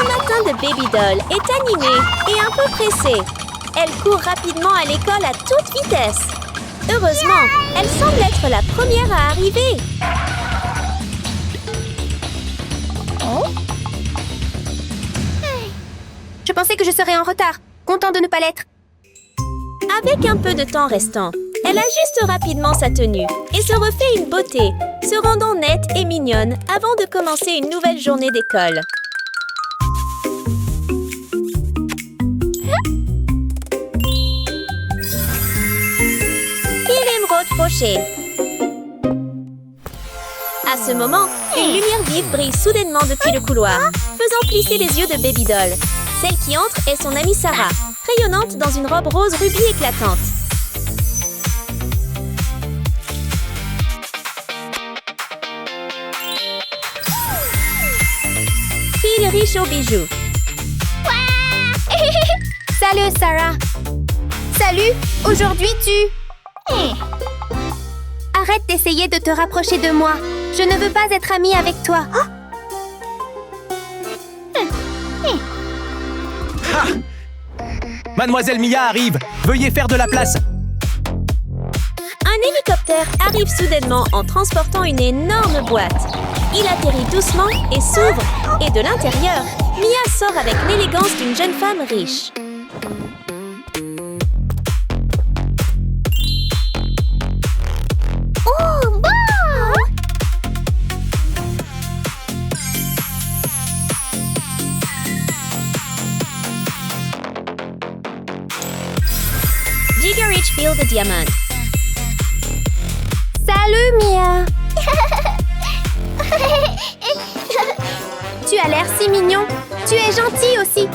matin de Baby Doll est animée et un peu pressée. Elle court rapidement à l'école à toute vitesse. Heureusement, elle semble être la première à arriver. Je pensais que je serais en retard. Content de ne pas l'être. Avec un peu de temps restant, elle ajuste rapidement sa tenue et se refait une beauté, se rendant nette et mignonne avant de commencer une nouvelle journée d'école. Et l'émeraude fauchée. À ce moment, une lumière vive brille soudainement depuis le couloir, faisant plisser les yeux de Baby Doll. Celle qui entre est son amie Sarah, rayonnante dans une robe rose rubis éclatante. Fille riche aux bijoux. Salut, Sarah. Salut, aujourd'hui tu... Arrête d'essayer de te rapprocher de moi. Je ne veux pas être amie avec toi. Ah! Mademoiselle Mia arrive! Veuillez faire de la place! Un hélicoptère arrive soudainement en transportant une énorme boîte. Il atterrit doucement et s'ouvre. Et de l'intérieur, Mia sort avec l'élégance d'une jeune femme riche. Oh, wow! Giga Richfield de Diamond. Salut, Mia. Tu as l'air si mignon. Tu es gentil aussi.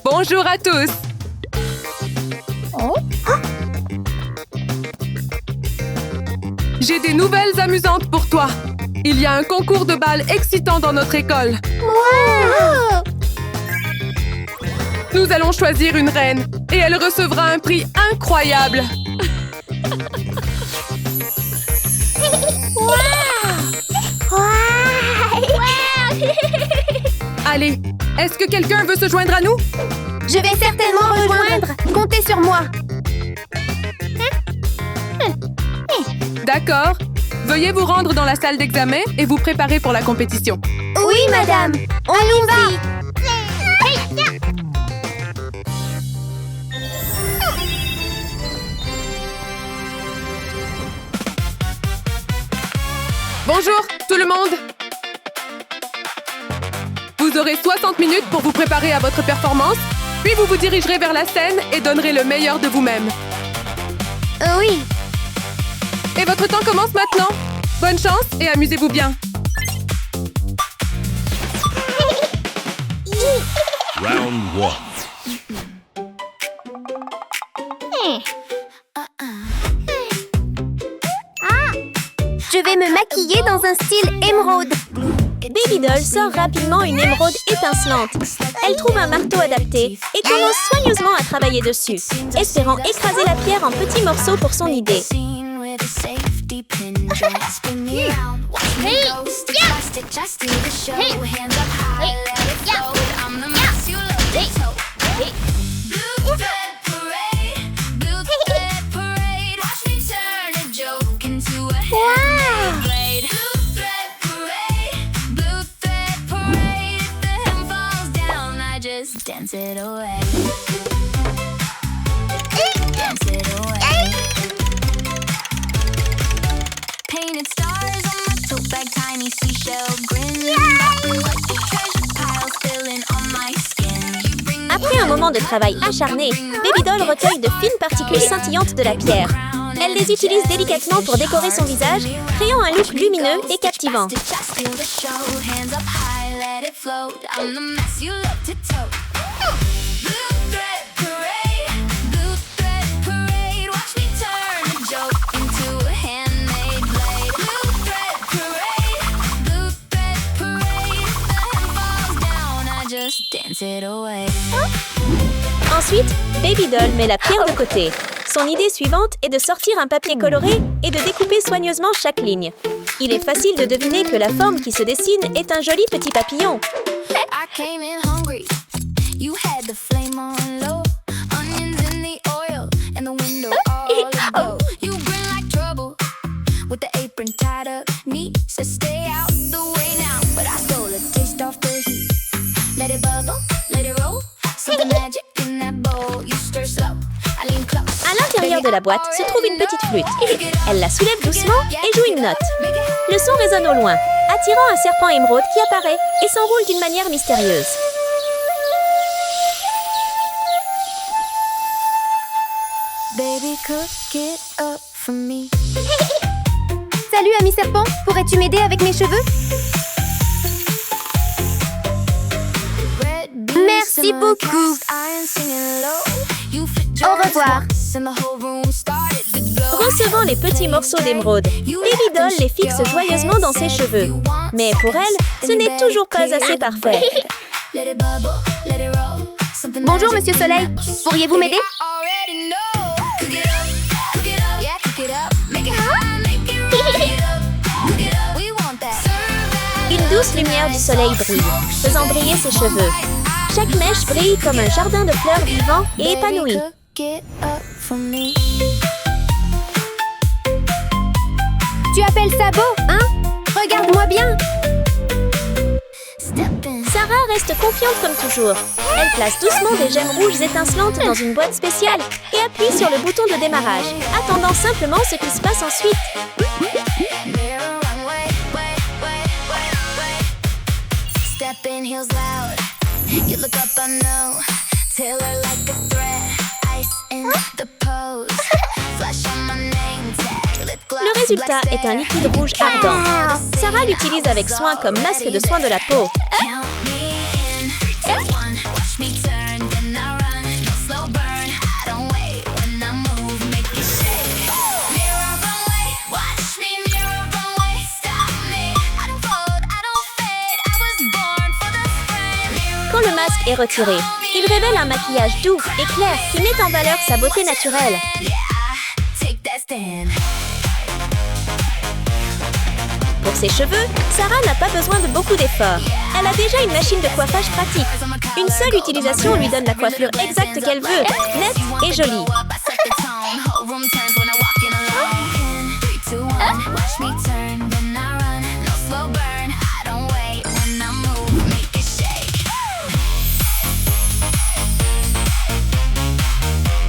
Bonjour à tous! J'ai des nouvelles amusantes pour toi. Il y a un concours de bal excitant dans notre école. Wow! Nous allons choisir une reine et elle recevra un prix incroyable. Allez, est-ce que quelqu'un veut se joindre à nous? Je vais certainement rejoindre. Comptez sur moi. D'accord. Veuillez vous rendre dans la salle d'examen et vous préparer pour la compétition. Oui, madame. On y va. Bonjour, tout le monde! Vous aurez 60 minutes pour vous préparer à votre performance, puis vous vous dirigerez vers la scène et donnerez le meilleur de vous-même. Oui. Et votre temps commence maintenant. Bonne chance et amusez-vous bien. Round 1. Je vais me maquiller dans un style émeraude. Baby Doll sort rapidement une émeraude étincelante. Elle trouve un marteau adapté et commence soigneusement à travailler dessus, espérant écraser la pierre en petits morceaux pour son idée. Dance it away. Dance it away. Painted stars on my tote bag, tiny seashell grin. Treasure piles filling on my skin. Après un moment de travail acharné, Baby Doll recueille de fines particules scintillantes de la pierre. Elle les utilise délicatement pour décorer son visage, créant un look lumineux et captivant. Ensuite, Baby Doll met la pierre de côté. Son idée suivante est de sortir un papier coloré et de découper soigneusement chaque ligne. Il est facile de deviner que la forme qui se dessine est un joli petit papillon. came in hungry. You had the flame on low, onions in the oil, and the window all aglow. You grin like trouble, with the apron tied up neat. Said stay out the way now, but I stole a taste off the heat. Let it bubble, let it roll, something magic in that bowl. You stir slow, I lean close. À l'intérieur de la boîte se trouve une petite flûte. Elle la soulève doucement et joue une note. Le son résonne au loin, attirant un serpent émeraude qui apparaît et s'enroule d'une manière mystérieuse. Baby, cook it up for me. Salut, ami serpent. Pourrais-tu m'aider avec mes cheveux? Merci beaucoup. Au revoir. Recevant les petits morceaux d'émeraude, Baby Doll les fixe joyeusement dans ses cheveux. Mais pour elle, ce n'est toujours pas assez parfait. Bonjour, Monsieur Soleil. Pourriez-vous m'aider? Une douce lumière du soleil brille, faisant briller ses cheveux. Chaque mèche brille comme un jardin de fleurs vivant et épanoui. Tu appelles ça beau, hein? Regarde-moi bien. Sarah reste confiante comme toujours. Elle place doucement des gemmes rouges étincelantes dans une boîte spéciale et appuie sur le bouton de démarrage, attendant simplement ce qui se passe ensuite. Le résultat est un liquide rouge ardent. Sarah l'utilise avec soin comme masque de soin de la peau. Quand le masque est retiré, il révèle un maquillage doux et clair qui met en valeur sa beauté naturelle. Pour ses cheveux, Sarah n'a pas besoin de beaucoup d'efforts. Elle a déjà une machine de coiffage pratique. Une seule utilisation lui donne la coiffure exacte qu'elle veut, nette et jolie.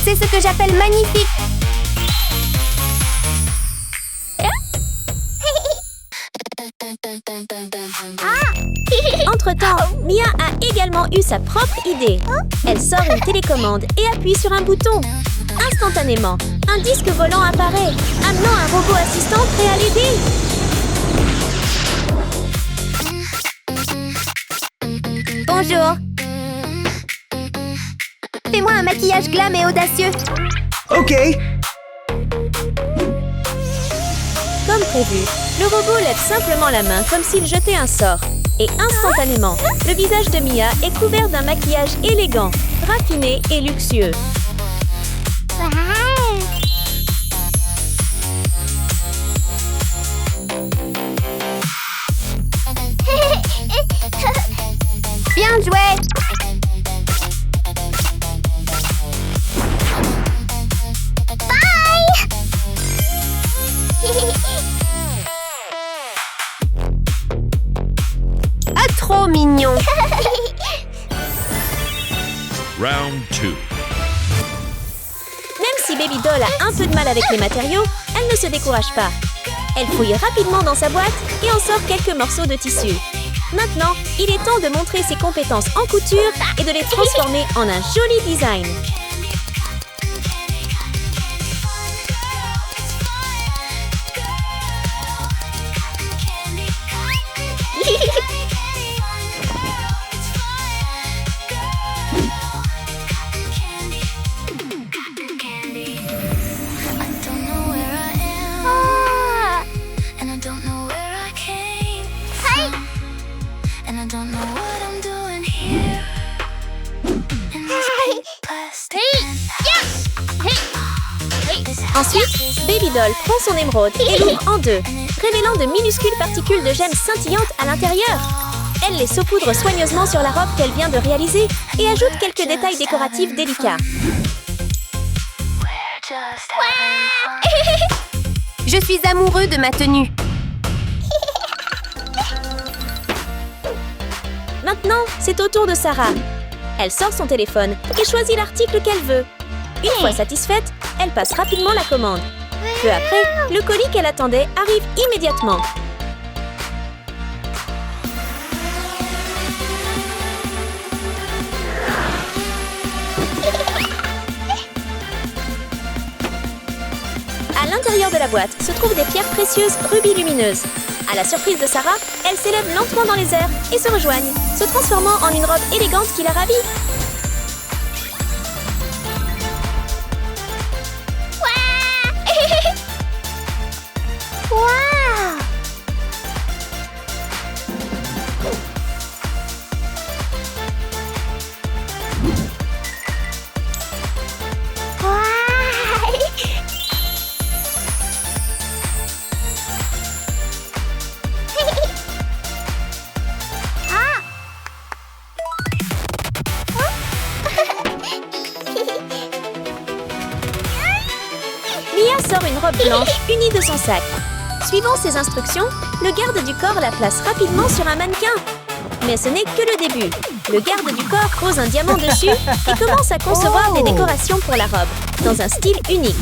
C'est ce que j'appelle magnifique. Entre-temps, Mia a également eu sa propre idée. Elle sort une télécommande et appuie sur un bouton. Instantanément, un disque volant apparaît, amenant un robot assistant prêt à l'aider. Bonjour. Fais-moi un maquillage glam et audacieux. OK. Comme prévu, le robot lève simplement la main comme s'il jetait un sort. Et instantanément, le visage de Mia est couvert d'un maquillage élégant, raffiné et luxueux. Bien joué. Ah, trop mignon. Round 2. Même si Baby Doll a un peu de mal avec les matériaux, elle ne se décourage pas. Elle fouille rapidement dans sa boîte et en sort quelques morceaux de tissu. Maintenant, il est temps de montrer ses compétences en couture et de les transformer en un joli design. Ensuite, Baby Doll prend son émeraude et l'ouvre en deux, révélant de minuscules particules de gemmes scintillantes à l'intérieur. Elle les saupoudre soigneusement sur la robe qu'elle vient de réaliser et ajoute quelques détails décoratifs délicats. Je suis amoureux de ma tenue. Maintenant, c'est au tour de Sarah. Elle sort son téléphone et choisit l'article qu'elle veut. Une fois satisfaite, elle passe rapidement la commande. Peu après, le colis qu'elle attendait arrive immédiatement. À l'intérieur de la boîte se trouvent des pierres précieuses rubis lumineuses. À la surprise de Sarah, elles s'élèvent lentement dans les airs et se rejoignent, se transformant en une robe élégante qui la ravit. Mia sort une robe blanche unie de son sac. Suivant ses instructions, le garde du corps la place rapidement sur un mannequin. Mais ce n'est que le début. Le garde du corps pose un diamant dessus et commence à concevoir des décorations pour la robe, dans un style unique.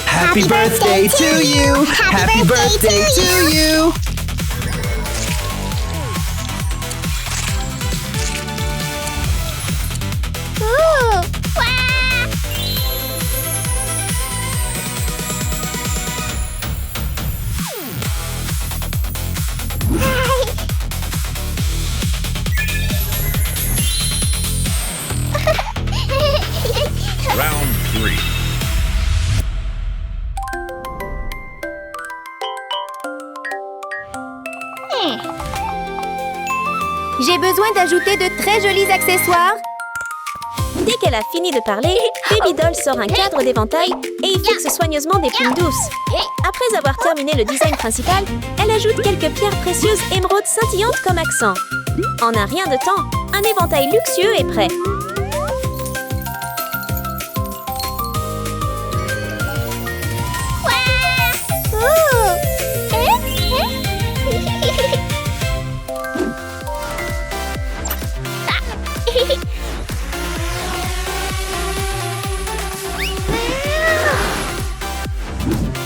Happy birthday to you! Happy birthday to you! Round 3. J'ai besoin d'ajouter de très jolis accessoires. Dès qu'elle a fini de parler, Baby Doll sort un cadre d'éventail et y fixe soigneusement des plumes douces. Après avoir terminé le design principal, elle ajoute quelques pierres précieuses émeraudes scintillantes comme accent. En un rien de temps, un éventail luxueux est prêt.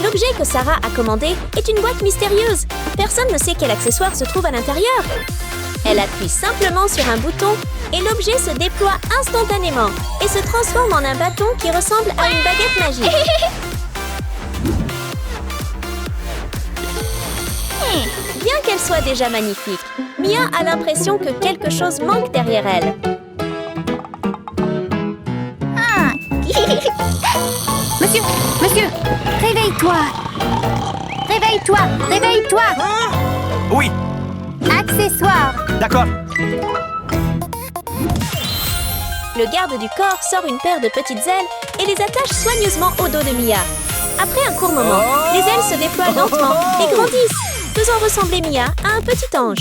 L'objet que Sarah a commandé est une boîte mystérieuse. Personne ne sait quel accessoire se trouve à l'intérieur. Elle appuie simplement sur un bouton et l'objet se déploie instantanément et se transforme en un bâton qui ressemble à une baguette magique. Bien qu'elle soit déjà magnifique, Mia a l'impression que quelque chose manque derrière elle. Monsieur, réveille-toi. Réveille-toi, réveille-toi. Oui, Accessoires. d'accord. Le garde du corps sort une paire de petites ailes et les attache soigneusement au dos de Mia. Après un court moment, les ailes se déploient lentement et grandissent, faisant ressembler Mia à un petit ange.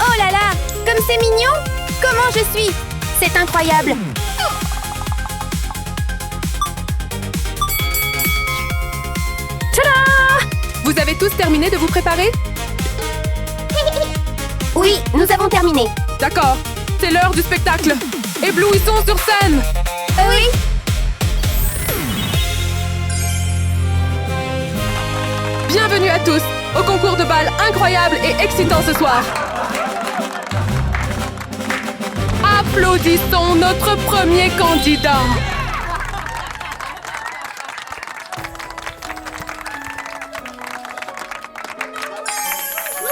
Oh là là, comme c'est mignon. Comment je suis? C'est incroyable. Tada! Vous avez tous terminé de vous préparer? Oui, nous avons terminé. D'accord, c'est l'heure du spectacle. Éblouissons sur scène. Oui. Bienvenue à tous au concours de bal incroyable et excitant ce soir. Applaudissons notre premier candidat.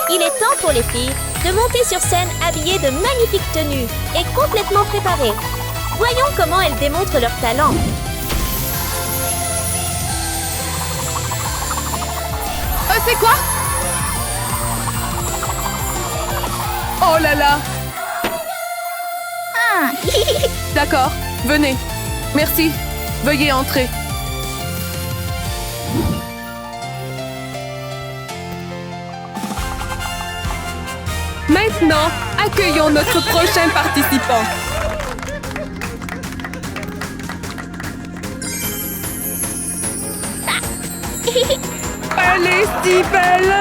Il est temps pour les filles de monter sur scène habillées de magnifiques tenues et complètement préparées. Voyons comment elles démontrent leur talent. C'est quoi? Oh là là! D'accord, venez. Merci. Veuillez entrer. Maintenant, accueillons notre prochain participant. Elle est si belle!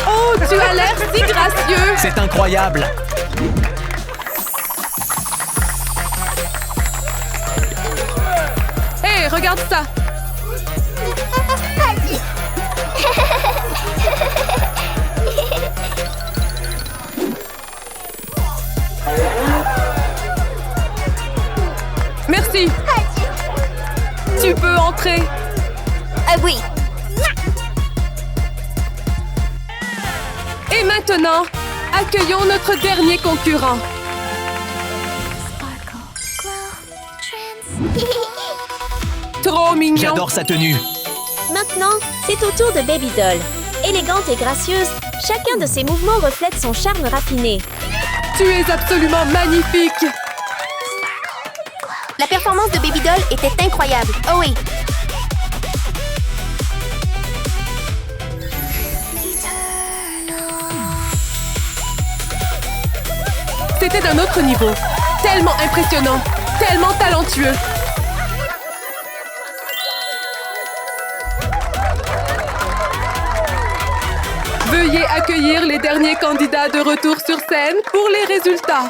Oh, tu as l'air si gracieux! C'est incroyable! Hé, regarde ça! Merci! Tu peux entrer! Oui. Et maintenant, accueillons notre dernier concurrent. Trop mignon! J'adore sa tenue! Maintenant, c'est au tour de Baby Doll. Élégante et gracieuse, chacun de ses mouvements reflète son charme raffiné. Tu es absolument magnifique! La performance de Baby Doll était incroyable. Oh oui. C'était d'un autre niveau. Tellement impressionnant, tellement talentueux. Veuillez accueillir les derniers candidats de retour sur scène pour les résultats.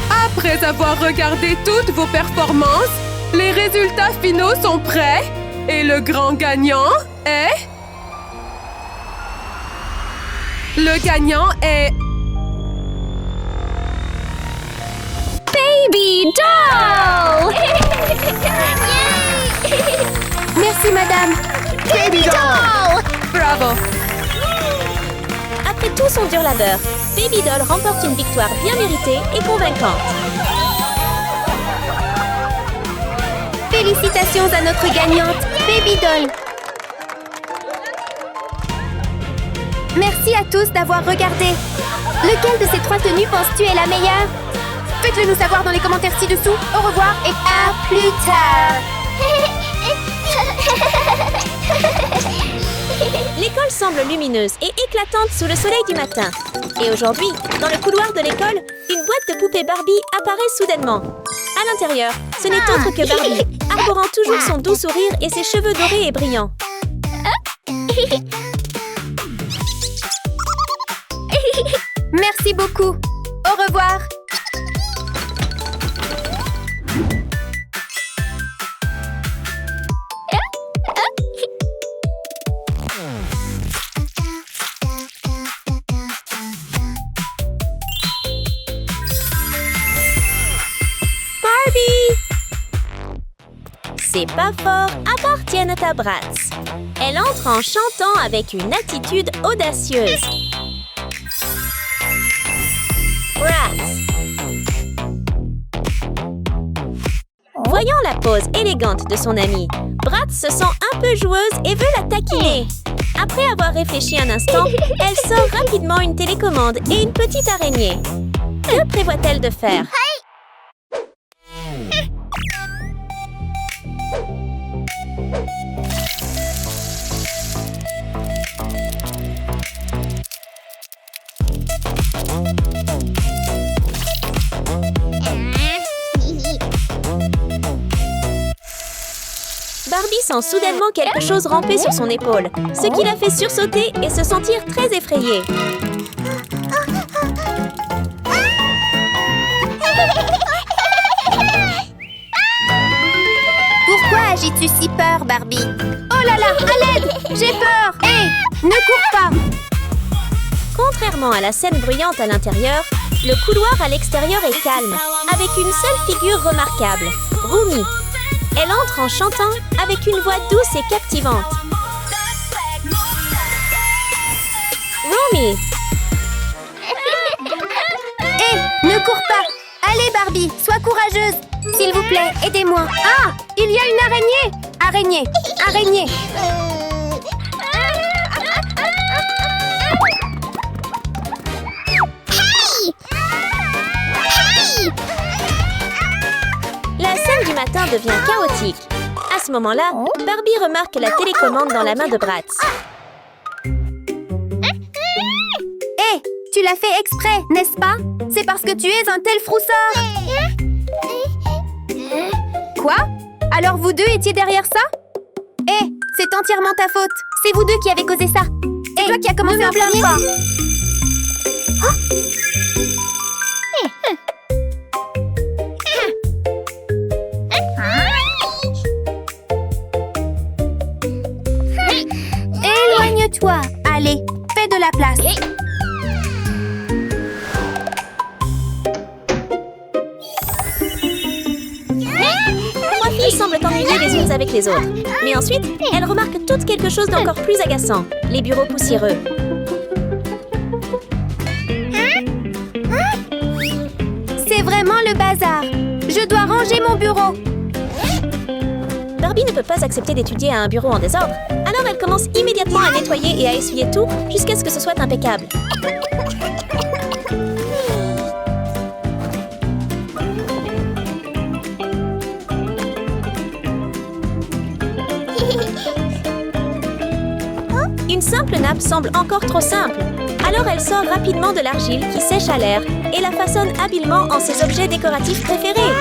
Après avoir regardé toutes vos performances, les résultats finaux sont prêts et le grand gagnant est... Le gagnant est... Baby Doll! Merci, madame. Baby Doll! Bravo! Après tout son dur labeur, Baby Doll remporte une victoire bien méritée et convaincante. Félicitations à notre gagnante, Baby Doll. Merci à tous d'avoir regardé. Lequel de ces 3 tenues penses-tu est la meilleure? Faites-le nous savoir dans les commentaires ci-dessous. Au revoir et à plus tard. L'école semble lumineuse et éclatante sous le soleil du matin. Et aujourd'hui, dans le couloir de l'école, une boîte de poupées Barbie apparaît soudainement. À l'intérieur, ce n'est autre que Barbie, arborant toujours son doux sourire et ses cheveux dorés et brillants. Merci beaucoup. Au revoir. Ces pas forts appartiennent à Bratz. Elle entre en chantant avec une attitude audacieuse. Bratz. Voyant la pose élégante de son amie, Bratz se sent un peu joueuse et veut la taquiner. Après avoir réfléchi un instant, elle sort rapidement une télécommande et une petite araignée. Que prévoit-elle de faire? Barbie sent soudainement quelque chose ramper sur son épaule, ce qui la fait sursauter et se sentir très effrayée. Pourquoi agis-tu si peur, Barbie? Oh là là, à l'aide! J'ai peur! Hé, ne cours pas! Contrairement à la scène bruyante à l'intérieur, le couloir à l'extérieur est calme, avec une seule figure remarquable, Rumi. Elle entre en chantant avec une voix douce et captivante. Rumi! Hé, ne cours pas! Barbie, sois courageuse. S'il vous plaît, aidez-moi. Ah, il y a une araignée. Araignée, araignée. La scène du matin devient chaotique. À ce moment-là, Barbie remarque la télécommande dans la main de Bratz. Hé, tu l'as fait exprès, n'est-ce pas? C'est parce que tu es un tel froussard. Quoi? Alors vous deux étiez derrière ça? Hé, c'est entièrement ta faute. C'est vous deux qui avez causé ça. C'est toi qui as commencé en premier. Éloigne-toi. Allez, fais de la place. Trois filles semblent ennuyées les unes avec les autres. Mais ensuite, elles remarquent toutes quelque chose d'encore plus agaçant. Les bureaux poussiéreux. C'est vraiment le bazar. Je dois ranger mon bureau. Barbie ne peut pas accepter d'étudier à un bureau en désordre. Alors elle commence immédiatement à nettoyer et à essuyer tout jusqu'à ce que ce soit impeccable. Une simple nappe semble encore trop simple. Alors elle sort rapidement de l'argile qui sèche à l'air et la façonne habilement en ses objets décoratifs préférés.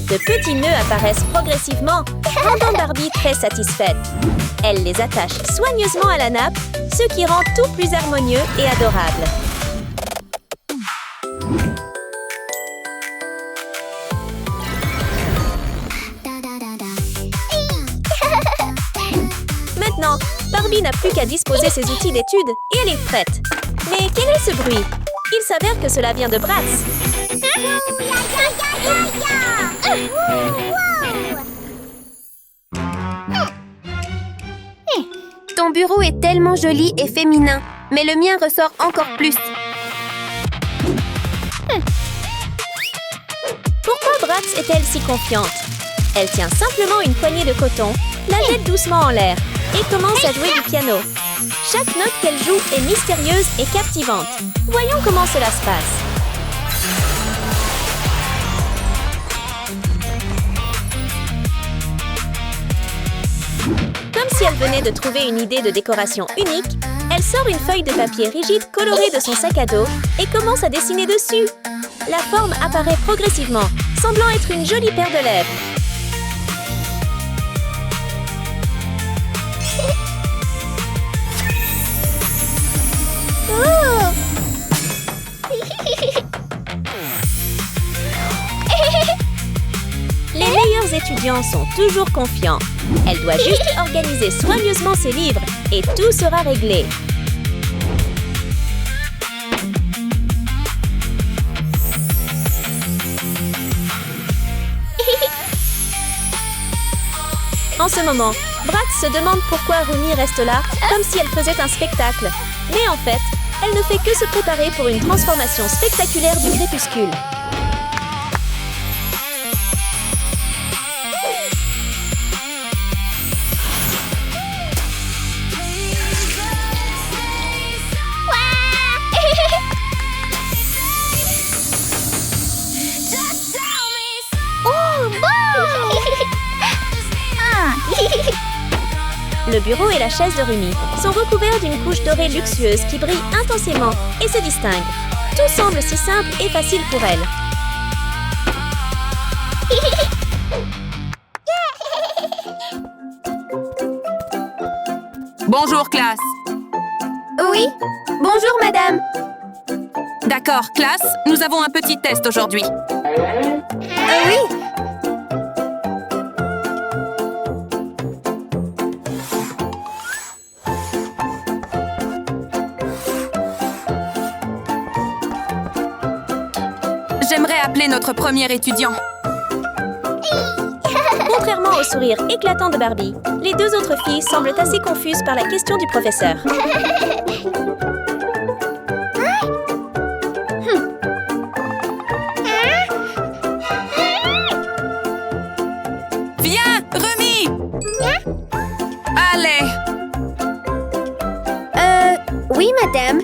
De petits nœuds apparaissent progressivement, rendant Barbie très satisfaite. Elle les attache soigneusement à la nappe, ce qui rend tout plus harmonieux et adorable. Maintenant, Barbie n'a plus qu'à disposer ses outils d'étude et elle est prête. Mais quel est ce bruit? Il s'avère que cela vient de Bratz. Ton bureau est tellement joli et féminin, mais le mien ressort encore plus. Pourquoi Bratz est-elle si confiante? Elle tient simplement une poignée de coton, la jette doucement en l'air et commence à jouer du piano. Chaque note qu'elle joue est mystérieuse et captivante. Voyons comment cela se passe. Comme si elle venait de trouver une idée de décoration unique, elle sort une feuille de papier rigide colorée de son sac à dos et commence à dessiner dessus. La forme apparaît progressivement, semblant être une jolie paire de lèvres. Les meilleurs étudiants sont toujours confiants. Elle doit juste organiser soigneusement ses livres et tout sera réglé. En ce moment, Bratz se demande pourquoi Rooney reste là, comme si elle faisait un spectacle. Mais en fait, elle ne fait que se préparer pour une transformation spectaculaire du crépuscule. Le bureau et la chaise de Rooney sont recouverts d'une couche dorée luxueuse qui brille intensément et se distingue. Tout semble si simple et facile pour elle. Bonjour, classe. Oui? Bonjour, madame. D'accord, classe, nous avons un petit test aujourd'hui. Oui? J'aimerais appeler notre premier étudiant. Contrairement au sourire éclatant de Barbie, les deux autres filles semblent assez confuses par la question du professeur. Viens, Rumi! Allez! Oui, madame.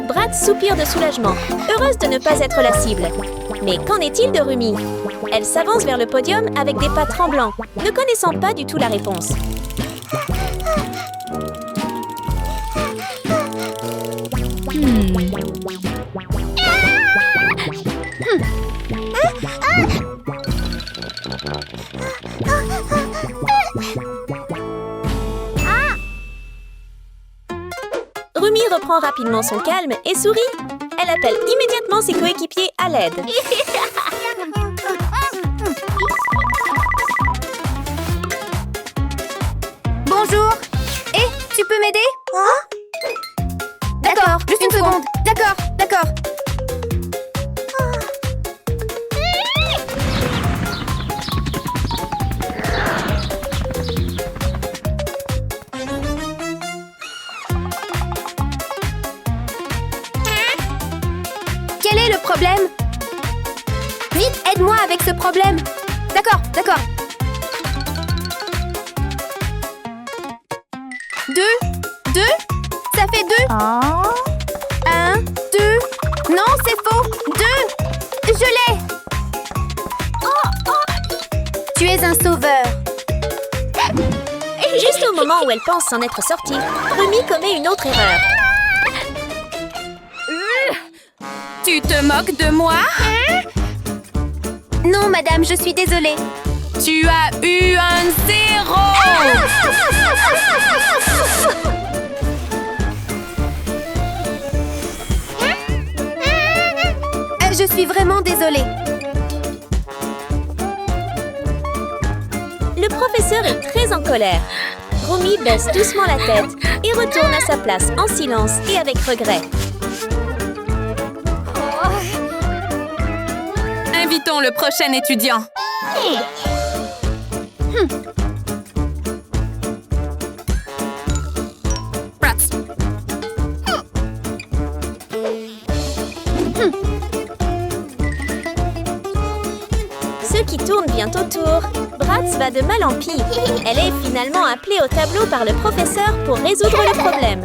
Brad soupire de soulagement, heureuse de ne pas être la cible. Mais qu'en est-il de Rumi? Elle s'avance vers le podium avec des pas tremblants, ne connaissant pas du tout la réponse. Rumi reprend rapidement son calme et sourit. Elle appelle immédiatement ses coéquipiers à l'aide. Bonjour. Tu peux m'aider? D'accord, juste une seconde. D'accord. Quel est le problème? Vite, aide-moi avec ce problème. D'accord. 2, ça fait 2. 1, 2. Non, c'est faux. 2. Je l'ai. Tu es un sauveur. Juste au moment où elle pense s'en être sortie, Rumi commet une autre erreur. Tu te moques de moi? Non, madame, je suis désolée. Tu as eu un 0! Je suis vraiment désolée. Le professeur est très en colère. Rumi baisse doucement la tête et retourne à sa place en silence et avec regret. Invitons le prochain étudiant. Bratz. Ceux qui tournent bien autour, Bratz va de mal en pis. Elle est finalement appelée au tableau par le professeur pour résoudre le problème.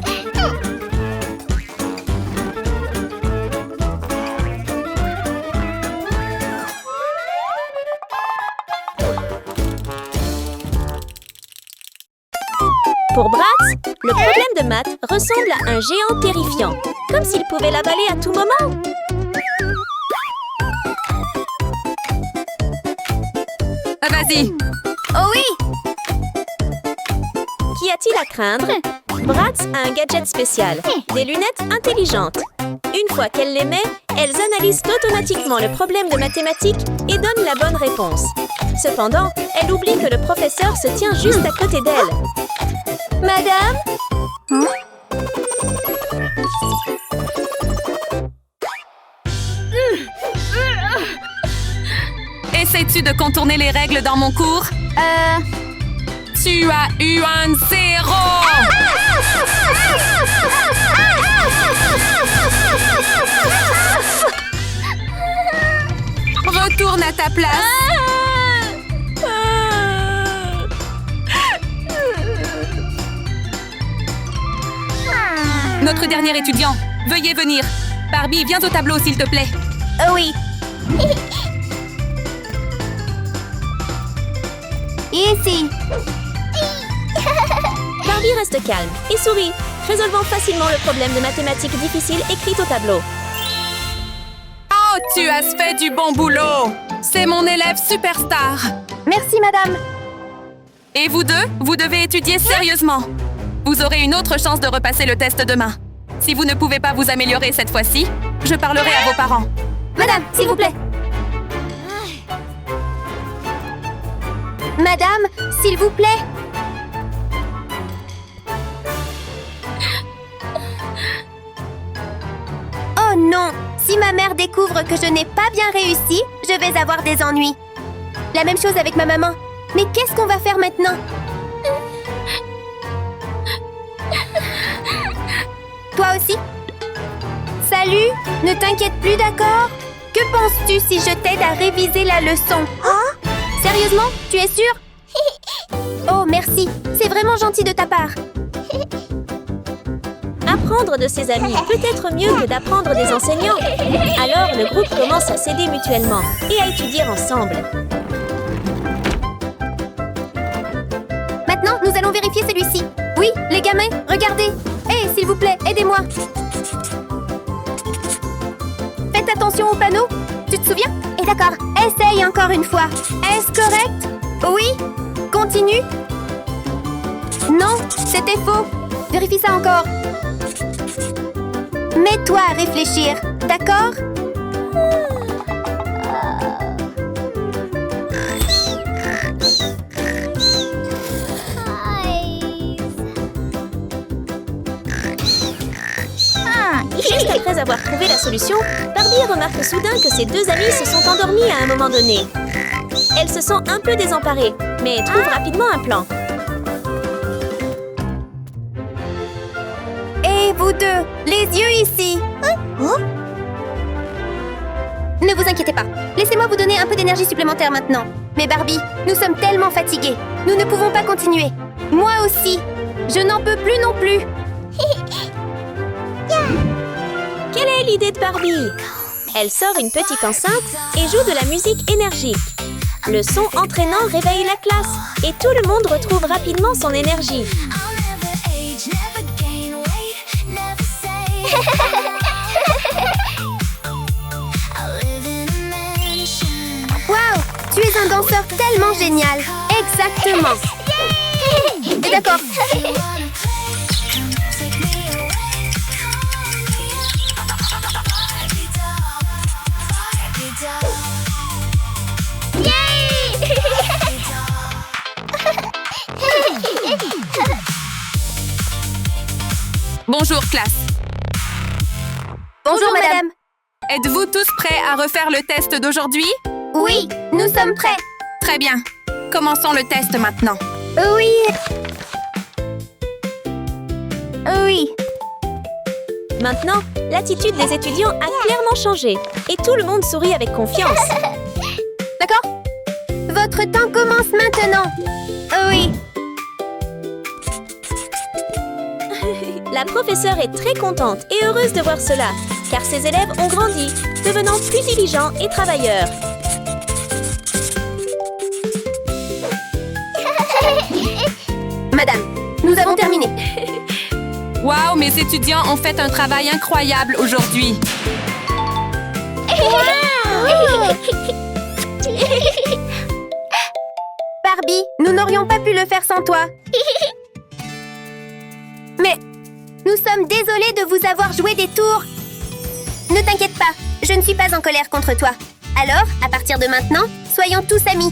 Pour Bratz, le problème de maths ressemble à un géant terrifiant, comme s'il pouvait l'avaler à tout moment. Vas-y. Oh oui. Qu'y a-t-il à craindre? Bratz a un gadget spécial, des lunettes intelligentes. Une fois qu'elle les met, elles analysent automatiquement le problème de mathématiques et donnent la bonne réponse. Cependant, elle oublie que le professeur se tient juste à côté d'elle. Madame? Essaies-tu de contourner les règles dans mon cours? Tu as eu un 0! Retourne à ta place. Notre dernier étudiant, veuillez venir. Barbie, viens au tableau, s'il te plaît. Oui. Ici. Barbie reste calme et sourit, résolvant facilement le problème de mathématiques difficiles écrit au tableau. Oh, tu as fait du bon boulot! C'est mon élève superstar! Merci, madame. Et vous deux, vous devez étudier sérieusement. Vous aurez une autre chance de repasser le test demain. Si vous ne pouvez pas vous améliorer cette fois-ci, je parlerai à vos parents. Madame, s'il vous plaît. Madame, s'il vous plaît. non! Si ma mère découvre que je n'ai pas bien réussi, je vais avoir des ennuis. La même chose avec ma maman. Mais qu'est-ce qu'on va faire maintenant? Toi aussi? Salut! Ne t'inquiète plus, d'accord? Que penses-tu si je t'aide à réviser la leçon? Hein? Sérieusement? Tu es sûre? Oh, merci. C'est vraiment gentil de ta part. Apprendre de ses amis peut être mieux que d'apprendre des enseignants. Alors, le groupe commence à s'aider mutuellement et à étudier ensemble. Maintenant, nous allons vérifier celui-ci. Oui, les gamins, regardez. Hé, s'il vous plaît, aidez-moi. Faites attention au panneau. Tu te souviens? Et d'accord, essaye encore une fois. Est-ce correct? Oui. Continue. Non, c'était faux. Vérifie ça encore. Mets-toi à réfléchir, d'accord? Juste après avoir trouvé la solution, Barbie remarque soudain que ses deux amis se sont endormis à un moment donné. Elle se sent un peu désemparée, mais trouve rapidement un plan. Et vous deux, les yeux ici. Ne vous inquiétez pas. Laissez-moi vous donner un peu d'énergie supplémentaire maintenant. Mais Barbie, nous sommes tellement fatigués. Nous ne pouvons pas continuer. Moi aussi. Je n'en peux plus non plus. Quelle est l'idée de Barbie? Elle sort une petite enceinte et joue de la musique énergique. Le son entraînant réveille la classe et tout le monde retrouve rapidement son énergie. I'll never age, never gain weight, never say. I live in a mansion. Waouh, tu es un danseur tellement génial. Exactement. Et d'accord. You wanna play? Come take me away. Barbie doll, Barbie doll. Bonjour, classe. Bonjour, madame. Êtes-vous tous prêts à refaire le test d'aujourd'hui? Oui, nous sommes prêts. Très bien. Commençons le test maintenant. Oui. Oui. Maintenant, l'attitude des étudiants a clairement changé et tout le monde sourit avec confiance. D'accord? Votre temps commence maintenant. Oui. La professeure est très contente et heureuse de voir cela, car ses élèves ont grandi, devenant plus diligents et travailleurs. Madame, nous avons terminé. Waouh, mes étudiants ont fait un travail incroyable aujourd'hui. Barbie, nous n'aurions pas pu le faire sans toi. Mais nous sommes désolés de vous avoir joué des tours. Ne t'inquiète pas, je ne suis pas en colère contre toi. Alors, à partir de maintenant, soyons tous amis.